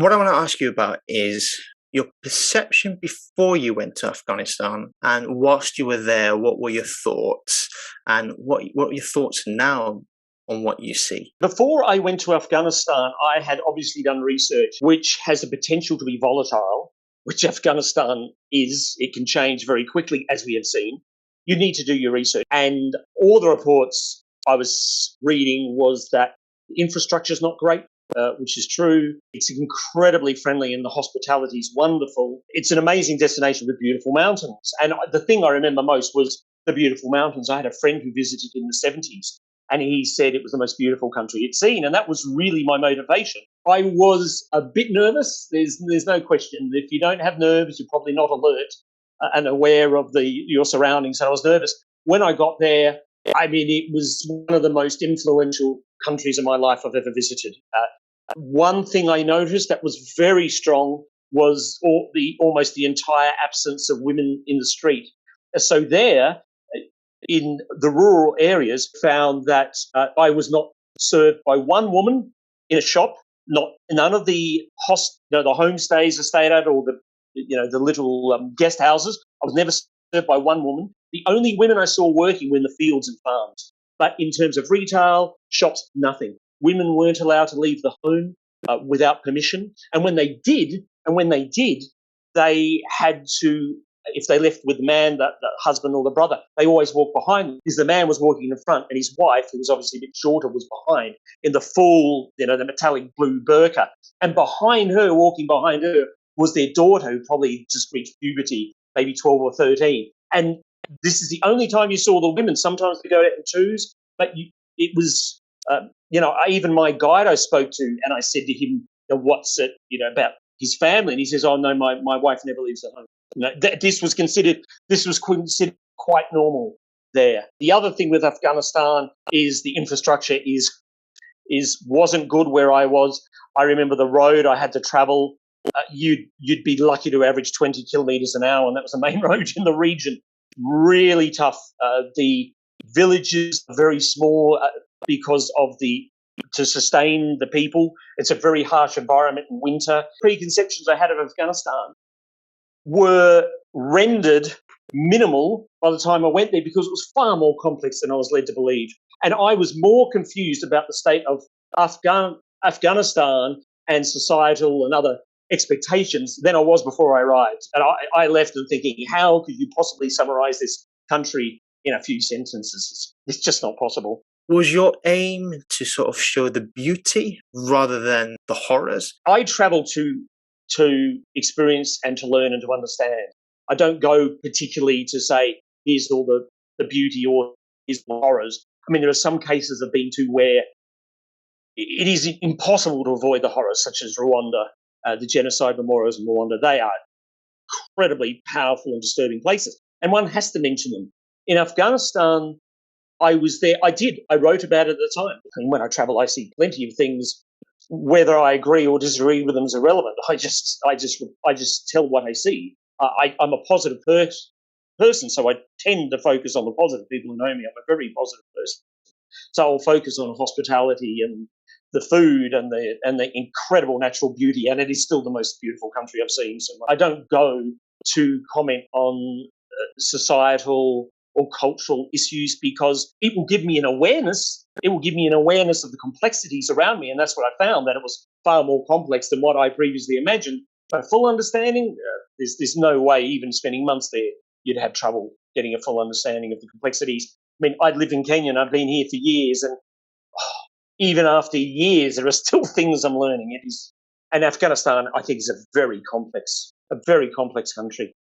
What I want to ask you about is your perception before you went to Afghanistan, and whilst you were there, what were your thoughts, and what are your thoughts now on what you see? Before I went to Afghanistan, I had obviously done research which has the potential to be volatile, which Afghanistan is. It can change very quickly, as we have seen. You need to do your research. And all the reports I was reading was that the infrastructure is not great, which is true. It's incredibly friendly and the hospitality is wonderful. It's an amazing destination with beautiful mountains. And the thing I remember most was the beautiful mountains. I had a friend who visited in the 70s and he said it was the most beautiful country he'd seen. And that was really my motivation. I was a bit nervous. There's no question. If you don't have nerves, you're probably not alert and aware of your surroundings. And I was nervous. When I got there, I mean, it was one of the most influential countries in my life I've ever visited. One thing I noticed that was very strong was almost the entire absence of women in the street. So there, in the rural areas, found that I was not served by one woman in a shop. None of the the homestays I stayed at, or the little guest houses. I was never served by one woman. The only women I saw working were in the fields and farms. But in terms of retail, shops, nothing. Women weren't allowed to leave the home without permission. And when they did, they had to, if they left with the man, the husband or the brother, they always walked behind them, because the man was walking in front and his wife, who was obviously a bit shorter, was behind in the full, the metallic blue burqa. And walking behind her, was their daughter, who probably just reached puberty, maybe 12 or 13. And this is the only time you saw the women. Sometimes they go out in twos, but it was, even my guide I spoke to, and I said to him, what's it, about his family? And he says, oh, no, my wife never leaves the home. This was considered quite normal there. The other thing with Afghanistan is the infrastructure wasn't good where I was. I remember the road I had to travel. You'd be lucky to average 20 kilometres an hour, and that was the main road in the region. Really tough. The villages are very small because of to sustain the people. It's a very harsh environment in winter. Preconceptions I had of Afghanistan were rendered minimal by the time I went there, because it was far more complex than I was led to believe. And I was more confused about the state of Afghanistan and societal and other expectations than I was before I arrived. And I left them thinking, how could you possibly summarize this country in a few sentences? It's just not possible. Was your aim to sort of show the beauty rather than the horrors? I travel to experience and to learn and to understand. I don't go particularly to say, here's all the beauty or here's the horrors. I mean, there are some cases I've been to where it is impossible to avoid the horrors, such as Rwanda, the genocide memorials in Rwanda. They are incredibly powerful and disturbing places, and one has to mention them. In Afghanistan, I was there. I wrote about it at the time. And when I travel, I see plenty of things. Whether I agree or disagree with them is irrelevant. I just tell what I see. I'm a positive person, so I tend to focus on the positive. People who know me, I'm a very positive person. So I'll focus on hospitality and the food and the incredible natural beauty, and it is still the most beautiful country I've seen. So I don't go to comment on societal or cultural issues, because it will give me an awareness. It will give me an awareness of the complexities around me, and that's what I found, that it was far more complex than what I previously imagined. But full understanding, there's no way, even spending months there, you'd have trouble getting a full understanding of the complexities. I mean, I live in Kenya and I've been here for years, and even after years, there are still things I'm learning. And Afghanistan, I think, is a very complex country.